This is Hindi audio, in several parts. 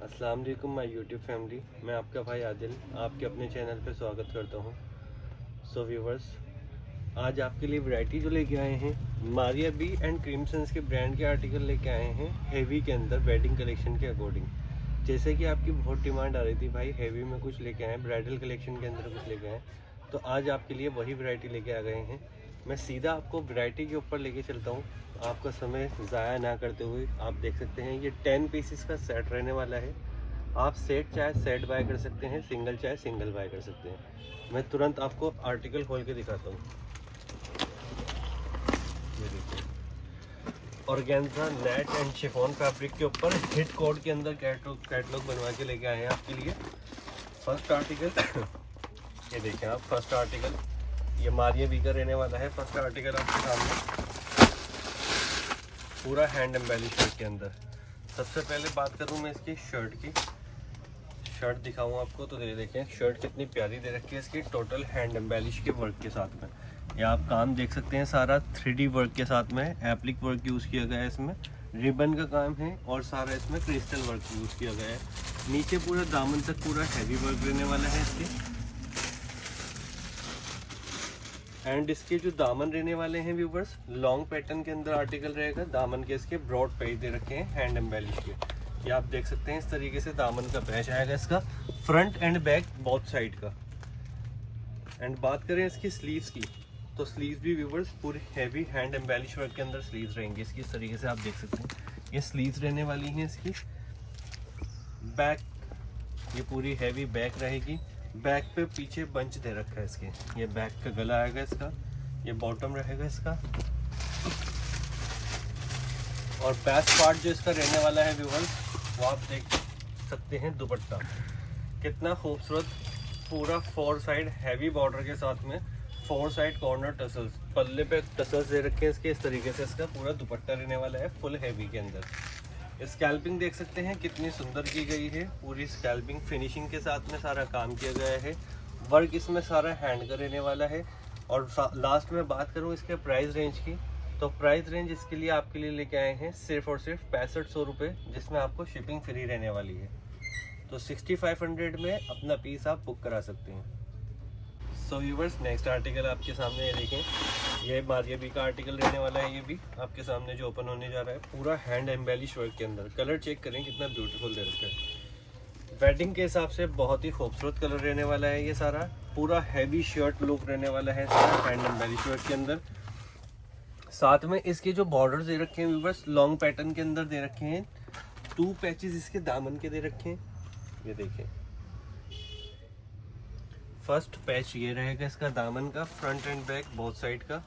अस्सलाम वालेकुम माय यूट्यूब फैमिली। मैं आपका भाई आदिल आपके अपने चैनल पे स्वागत करता हूँ। सो व्यूवर्स, आज आपके लिए वैरायटी जो लेके आए हैं, मारिया बी एंड क्रिम्सन्स के ब्रांड के आर्टिकल लेके आए हैं हेवी के अंदर, वेडिंग कलेक्शन के अकॉर्डिंग। जैसे कि आपकी बहुत डिमांड आ रही थी भाई हेवी में कुछ लेके आए, ब्राइडल कलेक्शन के अंदर कुछ लेके आए, तो आज आपके लिए वही वैरायटी लेके आ गए हैं। मैं सीधा आपको वैरायटी के ऊपर लेके चलता हूँ, आपका समय ज़ाया ना करते हुए। आप देख सकते हैं ये 10 पीसेस का सेट रहने वाला है। आप सेट चाहे सेट बाय कर सकते हैं, सिंगल चाहे सिंगल बाय कर सकते हैं। मैं तुरंत आपको आर्टिकल खोल के दिखाता हूँ। ये देखिए, organza net and chiffon fabric के ऊपर हिट कोड के अंदर कैटलॉग बनवा के लेके आए हैं आपके लिए। फर्स्ट आर्टिकल ये देखें आप, फर्स्ट आर्टिकल ये मारिया बी का रहने वाला है। फर्स्ट आर्टिकल आपके सामने पूरा हैंड एम्बेलिश वर्क के अंदर। सबसे पहले बात करूं मैं इसकी शर्ट की, शर्ट दिखाऊं आपको तो ये देखें शर्ट कितनी प्यारी दे रखी है इसकी, टोटल हैंड एम्बेलिश के वर्क के साथ में। या आप काम देख सकते हैं सारा 3D वर्क के साथ में एप्लिक वर्क यूज़ किया गया है इसमें, रिबन का काम है और सारा इसमें क्रिस्टल वर्क यूज़ किया गया है। नीचे पूरा दामन तक पूरा हैवी वर्क रहने वाला है इसकी। एंड इसके जो दामन रहने वाले हैं व्यूवर्स, लॉन्ग पैटर्न के अंदर आर्टिकल रहेगा। दामन के इसके ब्रॉड पेज दे रखे हैं हैंड एम्बेलिश के। ये आप देख सकते हैं इस तरीके से दामन का पैच आएगा इसका, front end back both side का। एंड बात करें इसकी स्लीव्स की, तो स्लीव्स भी व्यूवर्स पूरी हैवी हैंड एम्बेलिश वर्क के अंदर स्लीव्स रहेंगी इसकी। इस तरीके से आप देख सकते हैं ये स्लीव्स रहने वाली हैं इसकी। बैक ये पूरी हैवी बैक रहेगी। बैक पे पीछे बंच दे रखा है इसके, ये बैक का गला आएगा इसका, ये बॉटम रहेगा इसका। और बेस्ट पार्ट जो इसका रहने वाला है व्यूअर्स, वो आप देख सकते हैं दुपट्टा कितना खूबसूरत, पूरा 4 साइड हैवी बॉर्डर के साथ में 4 साइड कॉर्नर टसल्स, पल्ले पे टसल्स दे रखे हैं इसके। इस तरीके से इसका पूरा दुपट्टा रहने वाला है फुल हैवी के अंदर। स्कैल्पिंग देख सकते हैं कितनी सुंदर की गई है, पूरी स्कैल्पिंग फिनिशिंग के साथ में सारा काम किया गया है। वर्क इसमें सारा हैंड का रहने वाला है। और लास्ट में बात करूं इसके प्राइस रेंज की, तो प्राइस रेंज इसके लिए आपके लिए लेके आए हैं सिर्फ और सिर्फ 6500 रुपये, जिसमें आपको शिपिंग फ्री रहने वाली है। तो 6500 में अपना पीस आप बुक करा सकते हैं। सो व्यूवर्स, नेक्स्ट आर्टिकल आपके सामने ये देखें, ये मारिया बी का आर्टिकल रहने वाला है। ये भी आपके सामने जो ओपन होने जा रहा है, पूरा हैंड एम्बेलिश वर्क के अंदर। कलर चेक करें कितना ब्यूटीफुल दे रखा है। वेडिंग के हिसाब से बहुत ही खूबसूरत कलर रहने वाला है ये सारा। पूरा हैवी शर्ट लुक रहने वाला है सारा हैंड एम्बेलिश वर्क के अंदर। साथ में इसके जो बॉर्डर दे रखे हैं व्यूवर्स, लॉन्ग पैटर्न के अंदर दे रखे हैं। 2 पैचेस इसके दामन के दे रखे हैं, ये देखें। फर्स्ट पैच ये रहेगा इसका दामन का, front end back both side का।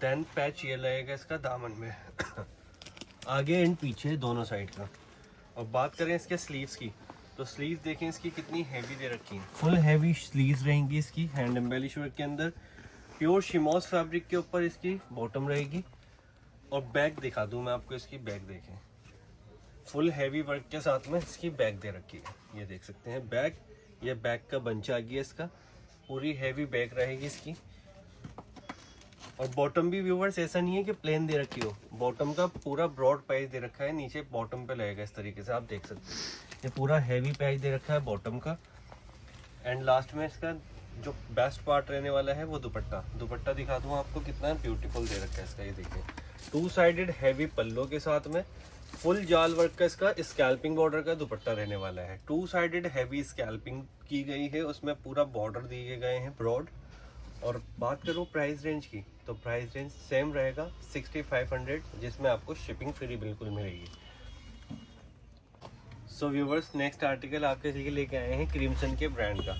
देन पैच ये लगेगा इसका दामन में आगे एंड पीछे दोनों साइड का। और बात करें इसके स्लीव्स की, तो स्लीव्स देखें इसकी कितनी हैवी दे रखी है, फुल हैवी स्लीव्स रहेंगी इसकी हैंड एम्बेलिश वर्क के अंदर। प्योर शिमॉस फैब्रिक के ऊपर इसकी बॉटम रहेगी। और बैक दिखा दूं मैं आपको, इसकी बैक देखें, फुल हैवी वर्क के साथ में इसकी बैक दे रखी है। ये देख सकते हैं बैक, ये बैक का बंच आ गया इसका, पूरी हैवी बैक रहेगी इसकी। और बॉटम भी व्यूवर्स ऐसा नहीं है कि प्लेन दे रखी हो, बॉटम का पूरा ब्रॉड पैच दे रखा है, नीचे बॉटम पे लगेगा इस तरीके से आप देख सकते हैं। ये पूरा हैवी पैच दे रखा है बॉटम का। एंड लास्ट में इसका जो बेस्ट पार्ट रहने वाला है वो दुपट्टा। दुपट्टा दिखा दूँ आपको कितना ब्यूटीफुल दे रखा है इसका, ये देखिए 2 साइडेड हैवी पल्लो के साथ में फुल जाल वर्क का इसका स्कैल्पिंग बॉर्डर का दुपट्टा रहने वाला है। 2 साइडेड हैवी स्कैल्पिंग की गई है, उसमें पूरा बॉर्डर दिए गए हैं ब्रॉड। और बात करूँ प्राइस रेंज की, तो प्राइस रेंज सेम रहेगा 6500, जिसमें आपको शिपिंग फ्री बिल्कुल मिलेगी। सो व्यूवर्स, नेक्स्ट आर्टिकल आपके लिए लेके आए हैं क्रिम्सन के ब्रांड का।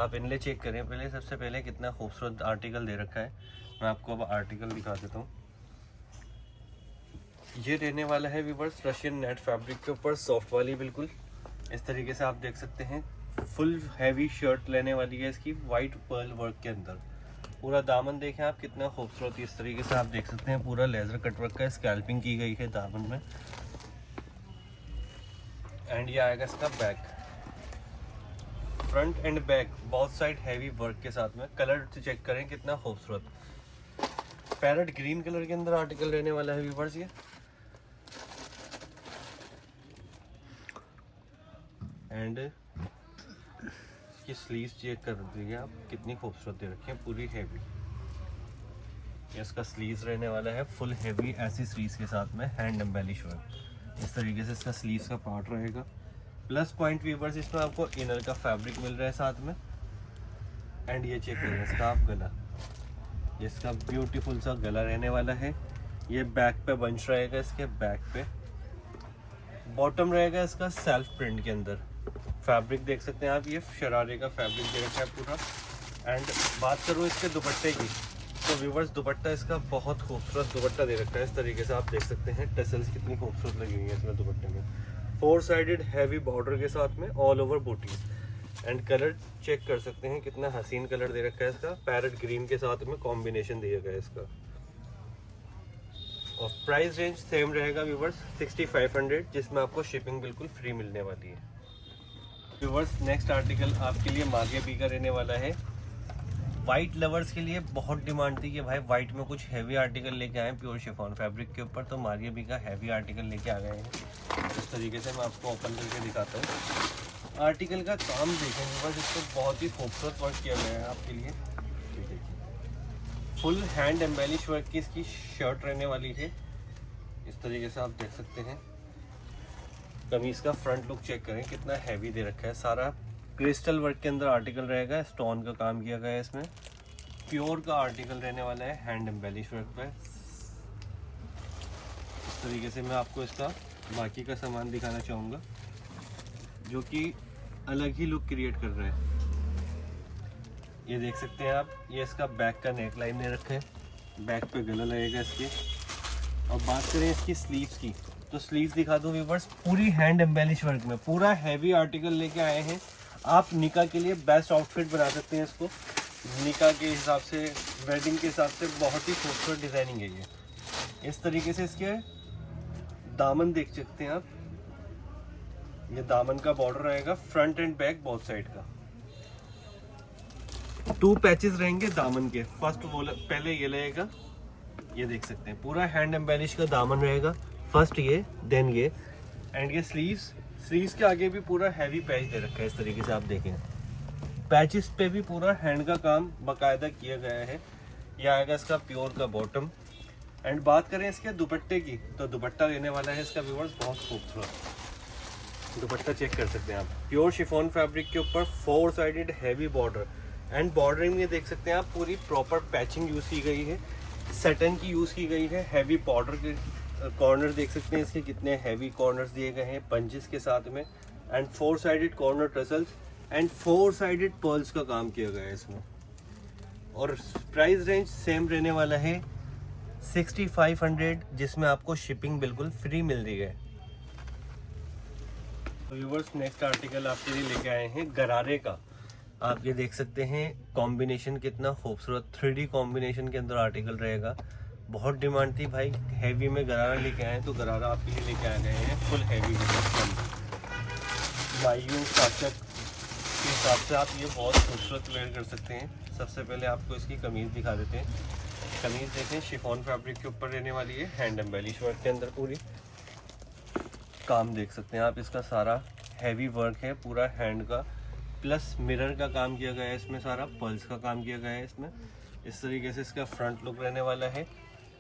आप इनले चेक करें पहले, सबसे पहले कितना खूबसूरत आर्टिकल दे रखा है। मैं आपको अब आर्टिकल दिखा देता हूँ। ये रहने वाला है व्यूवर्स रशियन नेट फैब्रिक के ऊपर, सॉफ्ट वाली बिल्कुल। इस तरीके से आप देख सकते हैं फुल हैवी शर्ट लेने वाली है इसकी, वाइट पर्ल वर्क के अंदर। पूरा दामन देखें आप कितना खूबसूरत, इस तरीके से आप देख सकते हैं पूरा लेजर कट वर्क का स्कैल्पिंग की गई है दामन में। एंड ये आएगा इसका back, front end back both side heavy work के साथ में। कलर चेक करें कितना खूबसूरत, पैरेट ग्रीन कलर के अंदर आर्टिकल रहने वाला है व्यूवर्स। ये एंड इसकी स्लीव्स चेक कर दीजिए आप, कितनी खूबसूरत दे रखी है, पूरी हैवी। इसका स्लीव्स रहने वाला है फुल हैवी ऐसी स्लीव्स के साथ में हैंड एम्बेलिश वर्क। इस तरीके से इसका स्लीव्स का पार्ट रहेगा। प्लस पॉइंट वीवर्स इसमें आपको इनर का फैब्रिक मिल रहा है साथ में। एंड ये चेक करें इसका आप गला, इसका ब्यूटीफुल सा गला रहने वाला है। ये बैक पे बंच रहेगा, इसके बैक पे बॉटम रहेगा इसका सेल्फ प्रिंट के अंदर। फैब्रिक देख सकते हैं आप, ये शरारे का फैब्रिक दे रखा है पूरा। एंड बात करूँ इसके दुपट्टे की, तो व्यूवर्स दुपट्टा इसका बहुत खूबसूरत दुपट्टा दे रखा है। इस तरीके से आप देख सकते हैं टसल्स कितनी खूबसूरत लगी हुई है इसमें दुपट्टे में। 4 साइडेड हैवी बॉर्डर के साथ में ऑल ओवर बूटीज। एंड कलर चेक कर सकते हैं कितना हसीन कलर दे रखा है इसका, पैरेट ग्रीन के साथ में कॉम्बिनेशन दिया गया है इसका। और प्राइस रेंज सेम रहेगा व्यूवर्स 6500, जिसमें आपको शिपिंग बिल्कुल फ्री मिलने वाली है। व्यूवर्स नेक्स्ट आर्टिकल आपके लिए मागे बी का रहने वाला है। वाइट लवर्स के लिए बहुत डिमांड थी कि भाई वाइट में कुछ हैवी आर्टिकल लेके आए प्योर शिफॉन फैब्रिक के ऊपर, तो मागे बी का हैवी आर्टिकल लेके आ गए हैं। इस तरीके से मैं आपको ओपन करके दिखाता हूँ। आर्टिकल का काम देखें व्यूवर्स, इसको बहुत ही खूबसूरत वर्क किया गया है आपके लिए। फुल हैंड एम्बेलिश वर्क की इसकी शर्ट रहने वाली है। इस तरीके से आप देख सकते हैं। कमीज का फ्रंट लुक चेक करें कितना हैवी दे रखा है। सारा क्रिस्टल वर्क के अंदर आर्टिकल रहेगा, स्टोन का काम किया गया है इसमें। प्योर का आर्टिकल रहने वाला है हैंड एम्बेलिश वर्क पे। इस तरीके से मैं आपको इसका बाकी का सामान दिखाना चाहूँगा जो कि अलग ही लुक क्रिएट कर रहा है। ये देख सकते हैं आप, ये इसका बैक का नेक लाइन दे रखा है, बैक पे गला लगेगा इसके। और बात करें इसकी स्लीव्स की, तो स्लीव्स दिखा दूं व्यूवर्स, पूरी हैंड एम्बेलिश वर्क में पूरा हैवी आर्टिकल लेके आए हैं। आप निकाह के लिए बेस्ट आउटफिट बना सकते हैं इसको। निकाह के हिसाब से, वेडिंग के हिसाब से बहुत ही खूबसूरत डिज़ाइनिंग है ये। इस तरीके से इसके दामन देख सकते हैं आप, ये दामन का बॉर्डर रहेगा front end back both side का। 2 पैचेस रहेंगे दामन के। फर्स्ट वो पहले ये लगेगा, ये देख सकते हैं पूरा हैंड एम्बेलिश का दामन रहेगा। फर्स्ट ये, देन ये। एंड ये स्लीव्स के आगे भी पूरा हैवी पैच दे रखा है। इस तरीके से आप देखें, पैचेस पे भी पूरा हैंड का काम बाकायदा किया गया है। ये आएगा इसका प्योर का बॉटम। एंड बात करें इसके दुपट्टे की, तो दुपट्टा लेने वाला है इसका व्यूअर्स बहुत खूबसूरत। दुपट्टा चेक कर सकते हैं आप, प्योर शिफॉन फैब्रिक के ऊपर 4 sided heavy border. And bordering में देख सकते हैं आप पूरी प्रॉपर पैचिंग यूज़ की गई है, सैटन की यूज़ की गई है। हैवी बॉर्डर के कॉर्नर देख सकते हैं इसके कितने हैवी कॉर्नर्स दिए गए हैं पंचेस के साथ में। And 4 sided corner tassels and 4 sided pearls का काम किया गया है इसमें। और प्राइस रेंज सेम रहने वाला है 6500, जिसमें आपको शिपिंग बिल्कुल फ्री मिल रही है। व्यूअर्स नेक्स्ट आर्टिकल आपके लिए लेके आए हैं गरारे का। आप ये देख सकते हैं कॉम्बिनेशन कितना खूबसूरत 3D कॉम्बिनेशन के अंदर आर्टिकल रहेगा। बहुत डिमांड थी भाई हैवी में गरारा लेके आए, तो गरारा आपके लिए लेके आ गए हैं फुल हैवी मायूं साचक के हिसाब से आप ये बहुत खूबसूरत वेयर कर सकते हैं। सबसे पहले आपको इसकी कमीज़ दिखा देते हैं। कमीज़ देखें शिफॉन फैब्रिक के ऊपर रहने वाली है, हैंड एम्बेलिश वर्क के अंदर पूरी काम देख सकते हैं आप। इसका सारा हैवी वर्क है पूरा हैंड का, प्लस मिरर का काम किया गया है इसमें, सारा पर्ल्स का काम किया गया है इसमें। इस तरीके से इसका फ्रंट लुक रहने वाला है।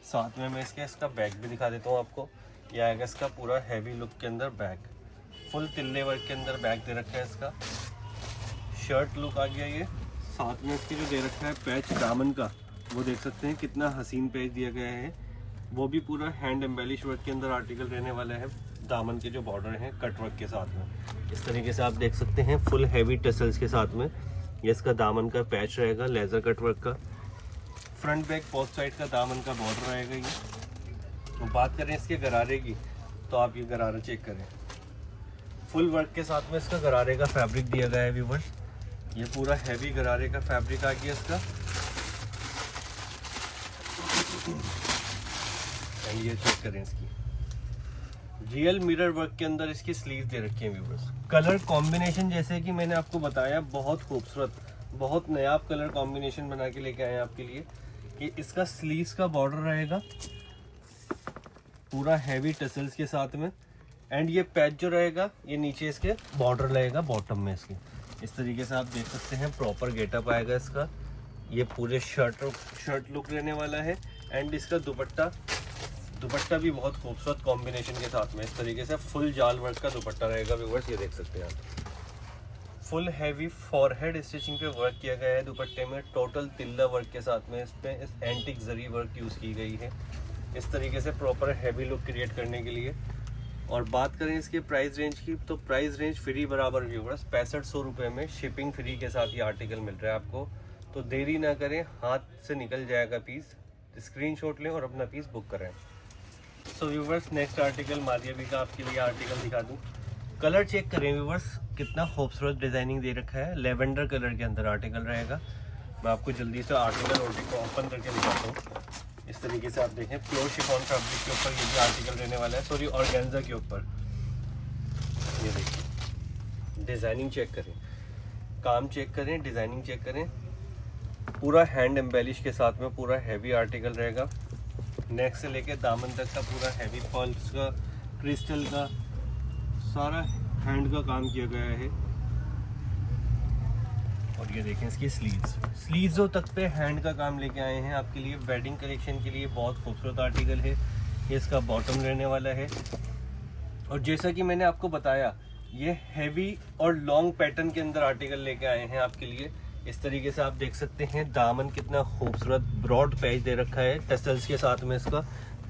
साथ में मैं इसका बैक भी दिखा देता हूँ आपको। यह आएगा इसका पूरा हैवी लुक के अंदर बैक, फुल तिल्ले वर्क के अंदर बैक दे रखा है इसका। शर्ट लुक आ गया ये। साथ में इसकी जो दे रखा है पैच दामन का, वो देख सकते हैं कितना हसीन पैच दिया गया है। वो भी पूरा हैंड एम्बेलिश वर्क के अंदर आर्टिकल रहने वाला है। दामन के जो बॉर्डर हैं कट वर्क के साथ में इस तरीके से आप देख सकते हैं फुल हैवी टसल्स के साथ में। ये इसका दामन का पैच रहेगा लेज़र कट वर्क का। फ्रंट बैक बोथ साइड का दामन का बॉर्डर रहेगा ये। तो बात करें इसके गरारे की, तो आप ये गरारा चेक करें, फुल वर्क के साथ में इसका गरारे का फैब्रिक दिया गया है व्यूअर्स। ये पूरा हैवी गरारे का फैब्रिक आ गया इसका। ये चेक करें इसकी रियल मिरर वर्क के अंदर इसकी स्लीव दे रखी है व्यूअर्स। कलर कॉम्बिनेशन जैसे कि मैंने आपको बताया बहुत खूबसूरत, बहुत नायाब कलर कॉम्बिनेशन बना के लेके आए हैं आपके लिए। कि इसका स्लीव्स का बॉर्डर रहेगा पूरा हैवी टसल्स के साथ में। एंड ये पैच जो रहेगा ये नीचे इसके बॉर्डर लगेगा बॉटम में इसके। इस तरीके से आप देख सकते हैं प्रॉपर गेटअप आएगा इसका। ये पूरे शर्ट लुक रहने वाला है। एंड इसका दुपट्टा भी बहुत खूबसूरत कॉम्बिनेशन के साथ में इस तरीके से फुल जाल वर्क का दुपट्टा रहेगा व्यूअर्स। ये देख सकते हैं आप, फुल हैवी फॉरहेड स्टिचिंग पे वर्क किया गया है दुपट्टे में। टोटल तिल्ला वर्क के साथ में इस पे इस एंटिक जरी वर्क यूज़ की गई है इस तरीके से प्रॉपर हैवी लुक क्रिएट करने के लिए। और बात करें इसके प्राइस रेंज की, तो प्राइस रेंज फ्री बराबर व्यूअर्स 6500 रुपये में शिपिंग फ्री के साथ ये आर्टिकल मिल रहा है आपको। तो देरी ना करें, हाथ से निकल जाएगा पीस, स्क्रीनशॉट लें और अपना पीस बुक करें। So viewers next article Maria भी का आपके लिए आर्टिकल दिखा दूँ। कलर चेक करें व्यूअर्स, कितना खूबसूरत डिज़ाइनिंग दे रखा है। लेवेंडर कलर के अंदर आर्टिकल रहेगा। मैं आपको जल्दी से आर्टिकल को ओपन करके दिखाता हूँ। इस तरीके से आप देखें प्योर शिफॉन फैब्रिक के ऊपर ये भी आर्टिकल रहने वाला है, सॉरी ऑर्गेन्जा के ऊपर। ये देखिए डिज़ाइनिंग चेक करें, काम चेक करें, डिज़ाइनिंग चेक करें। पूरा हैंड एम्बेलिश के साथ में पूरा हैवी आर्टिकल रहेगा। नेक से लेके दामन तक का पूरा हैवी पर्ल्स का, क्रिस्टल का, सारा हैंड का काम किया गया है। और ये देखें इसकी स्लीव्सों तक पे हैंड का काम लेके आए हैं आपके लिए। वेडिंग कलेक्शन के लिए बहुत खूबसूरत आर्टिकल है। ये इसका बॉटम रहने वाला है। और जैसा कि मैंने आपको बताया ये हैवी और लॉन्ग पैटर्न के अंदर आर्टिकल लेके आए हैं आपके लिए। इस तरीके से आप देख सकते हैं दामन कितना खूबसूरत ब्रॉड पैच दे रखा है टसल्स के साथ में। इसका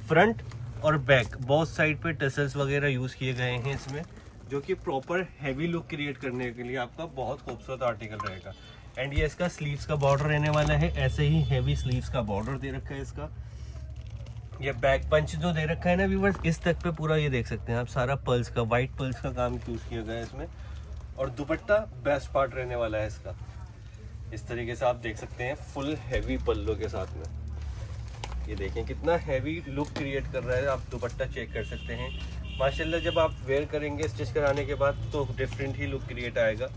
फ्रंट और बैक बोथ साइड पे टसल्स वगैरह यूज़ किए गए हैं इसमें, जो कि प्रॉपर हैवी लुक क्रिएट करने के लिए आपका बहुत खूबसूरत आर्टिकल रहेगा। एंड ये इसका स्लीव्स का बॉर्डर रहने वाला है। ऐसे ही हैवी स्लीव्स का बॉर्डर दे रखा है इसका। ये बैक पंच जो दे रखा है ना व्यूअर्स, इस तक पे पूरा ये देख सकते हैं आप, सारा पर्ल्स का, वाइट पर्ल्स का काम यूज़ किया गया है इसमें। और दुपट्टा बेस्ट पार्ट रहने वाला है इसका। इस तरीके से आप देख सकते हैं फुल हैवी पल्लो के साथ में। ये देखें कितना हैवी लुक क्रिएट कर रहा है, आप दुपट्टा चेक कर सकते हैं। माशाल्लाह जब आप वेयर करेंगे स्टिच कराने के बाद तो डिफरेंट ही लुक क्रिएट आएगा।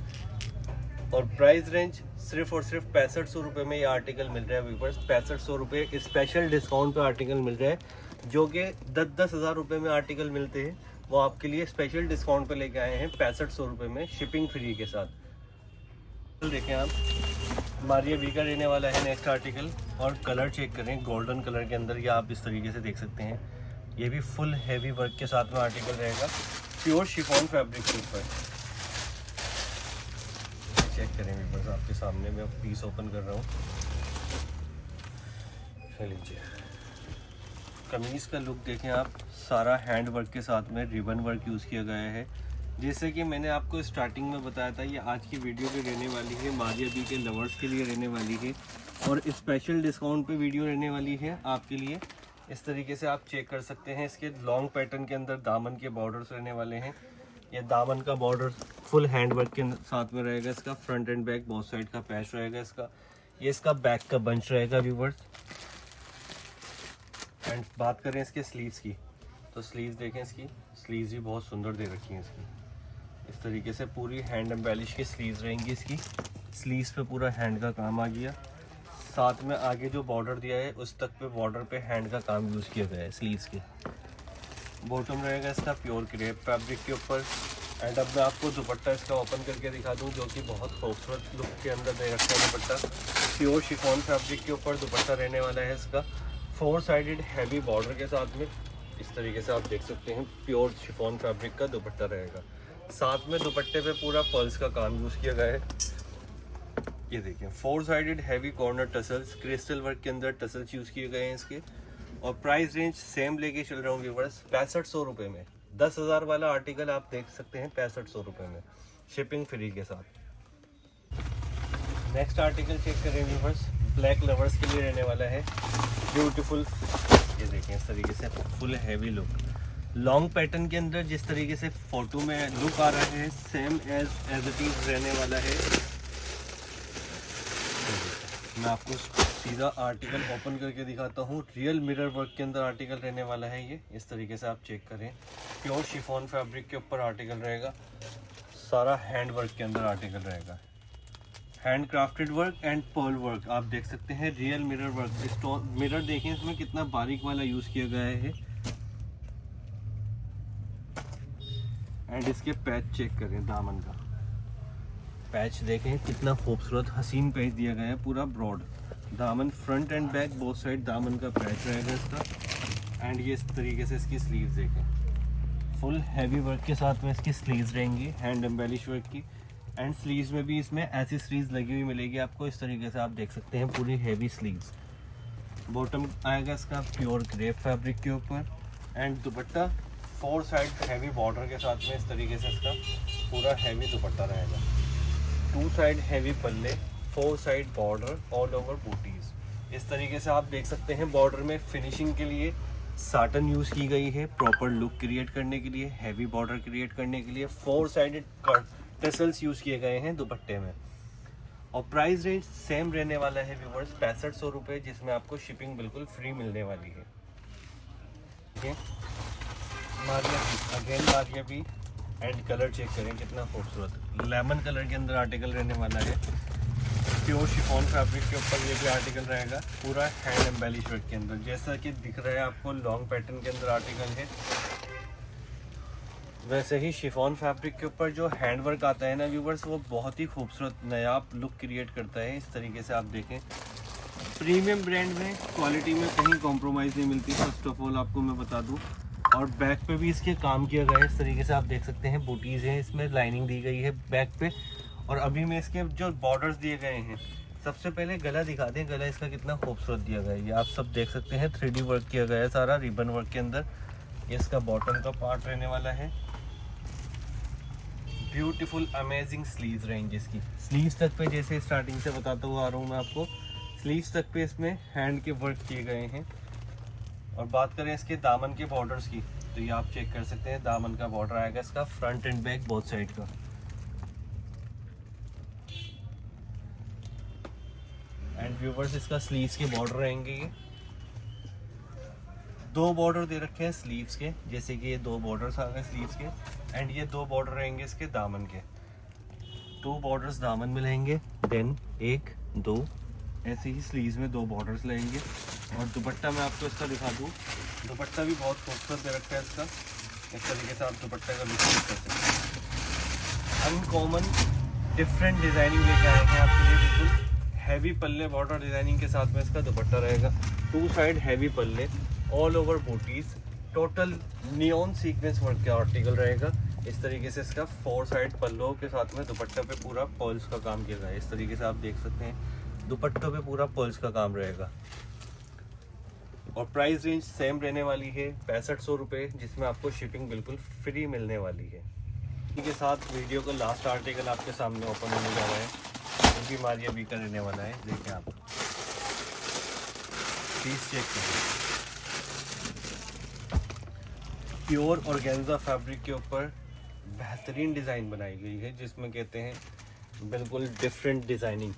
और प्राइस रेंज सिर्फ और सिर्फ 6500 रुपये में ये आर्टिकल मिल रहा है व्यूअर्स। 6500 रुपये स्पेशल डिस्काउंट पे आर्टिकल मिल रहा है। जो कि 10-10 हज़ार रुपये में आर्टिकल मिलते हैं वो आपके लिए स्पेशल डिस्काउंट पे लेके आए हैं 6500 रुपये में शिपिंग फ्री के साथ। देखें आप, मारिया वी का रहने वाला है नेक्स्ट आर्टिकल। और कलर चेक करें, गोल्डन कलर के अंदर या आप इस तरीके से देख सकते हैं। ये भी फुल हैवी वर्क के साथ में आर्टिकल रहेगा प्योर शिफॉन फैब्रिक के ऊपर। चेक करेंगे बस आपके सामने मैं पीस ओपन कर रहा हूँ। लीजिए कमीज़ का लुक देखें आप, सारा हैंड वर्क के साथ में रिबन वर्क यूज़ किया गया है। जैसे कि मैंने आपको स्टार्टिंग में बताया था ये आज की वीडियो भी रहने वाली है मारिया बी के लवर्स के लिए रहने वाली है और स्पेशल डिस्काउंट पे वीडियो रहने वाली है आपके लिए। इस तरीके से आप चेक कर सकते हैं। इसके लॉन्ग पैटर्न के अंदर दामन के बॉर्डर्स रहने वाले हैं। ये दामन का बॉर्डर फुल हैंड वर्क के साथ में रहेगा। इसका front end back both side का पैच रहेगा इसका। ये इसका बैक का बंच रहेगा व्यूअर्स। एंड बात करें इसके स्लीव्स की, तो स्लीव्स देखें, इसकी स्लीव्स भी बहुत सुंदर दे रखी हैं इसकी। इस तरीके से पूरी हैंड एम्बेलिश की स्लीव्स रहेंगी इसकी। स्लीव्स पे पूरा हैंड का काम आ गया। साथ में आगे जो बॉर्डर दिया है उस तक पे बॉर्डर पे हैंड का काम यूज़ किया गया है स्लीव्स के। बॉटम रहेगा इसका प्योर क्रेप फैब्रिक के ऊपर। एंड अब मैं आपको दुपट्टा इसका ओपन करके दिखा दूं, जो कि बहुत खूबसूरत लुक के अंदर दे रखा है दुपट्टा। प्योर शिफॉन फैब्रिक के ऊपर दुपट्टा रहने वाला है इसका। 4 साइडेड हैवी बॉर्डर के साथ में इस तरीके से आप देख सकते हैं प्योर शिफॉन फैब्रिक का दुपट्टा रहेगा। साथ में दुपट्टे पे पूरा पर्ल्स का काम यूज़ किया गया है। ये देखिए 4 sided heavy corner tassels, crystal work के अंदर टसल्स यूज़ किए गए हैं इसके। और प्राइस रेंज सेम लेके चल रहा हूँ व्यूअर्स 6500 रुपये में। 10,000 वाला आर्टिकल आप देख सकते हैं 6500 रुपये में शिपिंग फ्री के साथ। नेक्स्ट आर्टिकल चेक करें व्यूअर्स, ब्लैक लवर्स के लिए रहने वाला है ब्यूटीफुल। ये देखें इस तरीके से full heavy look, long pattern के अंदर जिस तरीके से फोटो में लुक आ रहा है सेम एज इट इज रहने वाला है। मैं आपको सीधा आर्टिकल ओपन करके दिखाता हूँ। रियल मिरर वर्क के अंदर आर्टिकल रहने वाला है ये। इस तरीके से आप चेक करें, प्योर शिफॉन फैब्रिक के ऊपर आर्टिकल रहेगा। सारा हैंड वर्क के अंदर आर्टिकल रहेगा। Hand crafted work and pearl work आप देख सकते हैं। रियल मिरर वर्क, मिरर देखें इसमें कितना बारीक वाला यूज़ किया गया है। एंड इसके पैच चेक करें, दामन का पैच देखें कितना खूबसूरत हसीन पैच दिया गया है, पूरा ब्रॉड दामन, front end back both side दामन का पैच रहेगा इसका। एंड ये इस तरीके से इसकी स्लीव्स देखें, फुल हैवी वर्क के साथ में इसकी स्लीव्स रहेंगी, हैंड एम्बेलिश वर्क की। एंड स्लीव्स में भी इसमें ऐसी स्लीव्स लगी हुई मिलेगी आपको, इस तरीके से आप देख सकते हैं पूरी हैवी स्लीव्स। बॉटम आएगा इसका प्योर ग्रेप फैब्रिक के ऊपर। And dupatta 4 side heavy border के साथ में इस तरीके से इसका पूरा हैवी दुपट्टा रहेगा। 2 साइड हैवी पल्ले, 4 side border, all over booties. इस तरीके से आप देख सकते हैं बॉर्डर में फिनिशिंग के लिए साटन यूज़ की गई है, प्रॉपर लुक क्रिएट करने के लिए, हैवी बॉर्डर क्रिएट करने के लिए 4 साइडेड टेसल्स यूज़ किए गए हैं दुपट्टे में। और प्राइस रेंज सेम रहने वाला है व्यूवर्स, 6500 रुपये, जिसमें आपको शिपिंग बिल्कुल फ्री मिलने वाली है। ठीक है, मारिया भी एंड कलर चेक करें कितना खूबसूरत लेमन कलर के अंदर आर्टिकल रहने वाला है। प्योर शिफॉन फैब्रिक के ऊपर ये भी आर्टिकल रहेगा, पूरा हैंड एम्बेलिश वर्क के अंदर, जैसा कि दिख रहा है आपको लॉन्ग पैटर्न के अंदर आर्टिकल है, वैसे ही शिफॉन फैब्रिक के ऊपर जो हैंड वर्क आता है ना व्यूवर्स, वो बहुत ही खूबसूरत नायाब लुक क्रिएट करता है। इस तरीके से आप देखें, प्रीमियम ब्रांड में क्वालिटी में कहीं कॉम्प्रोमाइज़ नहीं मिलती, फर्स्ट ऑफ ऑल आपको मैं बता दूं। और बैक पे भी इसके काम किया गया है, इस तरीके से आप देख सकते हैं बूटीज़ हैं, इसमें लाइनिंग दी गई है बैक पे। और अभी में इसके जो बॉर्डर्स दिए गए हैं, सबसे पहले गला दिखा दें, गला इसका कितना खूबसूरत दिया गया है, ये आप सब देख सकते हैं 3D वर्क किया गया है सारा रिबन वर्क के अंदर। ये इसका बॉटम का पार्ट रहने वाला है, ब्यूटीफुल अमेजिंग स्लीव्स रहेंगी इसकी। स्लीव्स तक पे जैसे स्टार्टिंग से बताता हुआ आ रहा हूँ मैं आपको, स्लीव्स तक पे इसमें हैंड के वर्क किए गए हैं। और बात करें इसके दामन के बॉर्डर्स की, तो ये आप चेक कर सकते हैं, दामन का बॉर्डर आएगा इसका front end back both side का। एंड व्यूवर्स इसका स्लीव्स के बॉर्डर रहेंगे, ये 2 बॉर्डर दे रखे हैं स्लीव्स के, जैसे कि ये 2 बॉर्डर्स आ गए स्लीव्स के। एंड ये 2 बॉर्डर रहेंगे इसके दामन के, 2 बॉर्डर्स दामन में रहेंगे, देन 1 2 ऐसे ही स्लीव्स में 2 बॉर्डर्स लगेंगे। और दुपट्टा मैं आपको इसका दिखा दूँ, दुपट्टा भी बहुत खूबसूरत दे रखा है इसका, इस तरीके से आप दुपट्टे का लुक कर सकते हैं। अनकॉमन डिफरेंट डिज़ाइनिंग लेके आए हैं आपके लिए, बिल्कुल हैवी पल्ले बॉर्डर डिज़ाइनिंग के साथ में इसका दुपट्टा रहेगा, 2 साइड हैवी पल्ले, ऑल ओवर बूटीज, टोटल नियॉन सीक्वेंस वर्क का आर्टिकल रहेगा। इस तरीके से इसका 4 साइड पल्लों के साथ में दुपट्टा पे पूरा पर्ल्स का काम किया गया है, इस तरीके से आप देख सकते हैं दुपट्टों पे पूरा पर्ल्स का काम रहेगा। और प्राइस रेंज सेम रहने वाली है 6500 रुपये, जिसमें आपको शिपिंग बिल्कुल फ्री मिलने वाली है। इसी के साथ वीडियो का लास्ट आर्टिकल आपके सामने ओपन होने जा रहा है, वो भी मारिया बी का रहने वाला है। देखिए आप पीस चेक करें, प्योर ऑर्गेन्जा फैब्रिक के ऊपर बेहतरीन डिज़ाइन बनाई गई है, जिसमें कहते हैं बिल्कुल डिफरेंट डिज़ाइनिंग।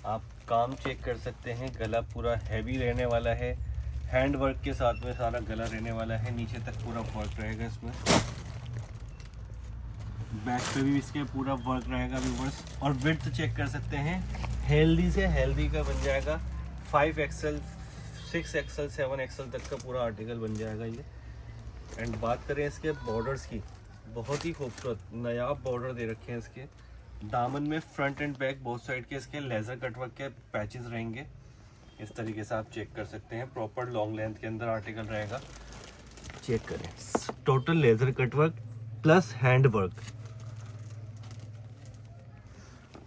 आप काम चेक कर सकते हैं, गला पूरा हैवी रहने वाला है, हैंड वर्क के साथ में सारा गला रहने वाला है, नीचे तक पूरा वर्क रहेगा इसमें, बैक पे भी इसके पूरा वर्क रहेगा व्यूवर्स। और विड्थ चेक कर सकते हैं, हेल्दी से हेल्दी का बन जाएगा, 5XL 6XL 7XL तक का पूरा आर्टिकल बन जाएगा ये। एंड बात करें इसके बॉर्डर्स की, बहुत ही खूबसूरत नायाब बॉर्डर दे रखे हैं इसके दामन में, front end back both side के इसके लेज़र कटवर्क के पैचेस रहेंगे, इस तरीके से आप चेक कर सकते हैं। प्रॉपर लॉन्ग लेंथ के अंदर आर्टिकल रहेगा, चेक करें, total laser cutwork plus hand work.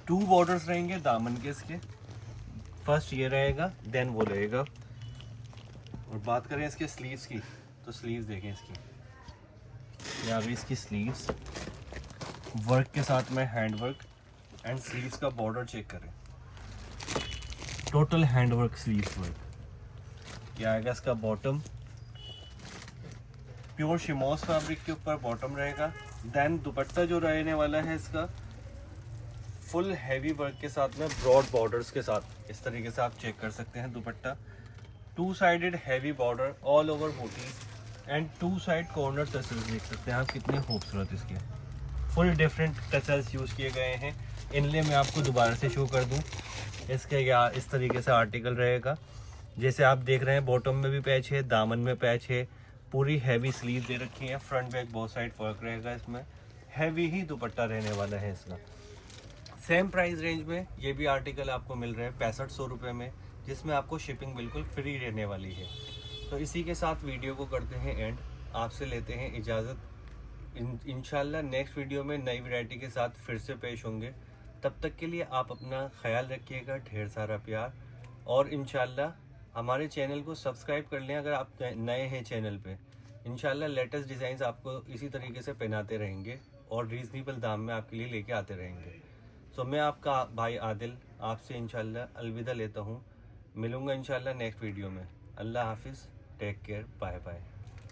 2 borders रहेंगे दामन के इसके, फर्स्ट ये रहेगा देन वो रहेगा। और बात करें इसके स्लीव्स की, तो स्लीव्स देखें इसकी, यहाँ भी इसकी स्लीव्स वर्क के साथ में हैंड वर्क, एंड स्लीव्स का बॉर्डर चेक करें, total hand work sleeves work. यह आएगा इसका बॉटम, प्योर शिमोस फैब्रिक के ऊपर बॉटम रहेगा। देन दुपट्टा जो रहने वाला है इसका फुल हैवी वर्क के साथ में ब्रॉड बॉर्डर्स के साथ, इस तरीके से आप चेक कर सकते हैं दुपट्टा, 2 sided heavy border, all over बूटीज, एंड 2 साइड कॉर्नर टसल्स देख सकते हैं आप कितने खूबसूरत इसके, फुल डिफरेंट टसल्स यूज़ किए गए हैं। इनले मैं आपको दोबारा से शो कर दूं, इसके या इस तरीके से आर्टिकल रहेगा, जैसे आप देख रहे हैं बॉटम में भी पैच है, दामन में पैच है, पूरी हैवी स्लीव दे रखी है, front back both side work रहेगा इसमें, हैवी ही दुपट्टा रहने वाला है इसका। सेम प्राइस रेंज में ये भी आर्टिकल आपको मिल रहा है 6500 रुपये में, जिसमें आपको शिपिंग बिल्कुल फ्री रहने वाली है। तो इसी के साथ वीडियो को करते हैं एंड, आपसे लेते हैं इजाज़त। इंशाल्लाह नेक्स्ट वीडियो में नई वैरायटी के साथ फिर से पेश होंगे। तब तक के लिए आप अपना ख्याल रखिएगा, ढेर सारा प्यार, और इंशाल्लाह हमारे चैनल को सब्सक्राइब कर लें अगर आप नए हैं चैनल पे। इंशाल्लाह लेटेस्ट डिज़ाइंस आपको इसी तरीके से पहनाते रहेंगे और रीज़नेबल दाम में आपके लिए लेके आते रहेंगे। तो मैं आपका भाई आदिल आपसे इंशाल्लाह अलविदा लेता हूँ। मिलूँगा इंशाल्लाह नेक्स्ट वीडियो में। अल्लाह हाफिज़, टेक केयर, बाय बाय।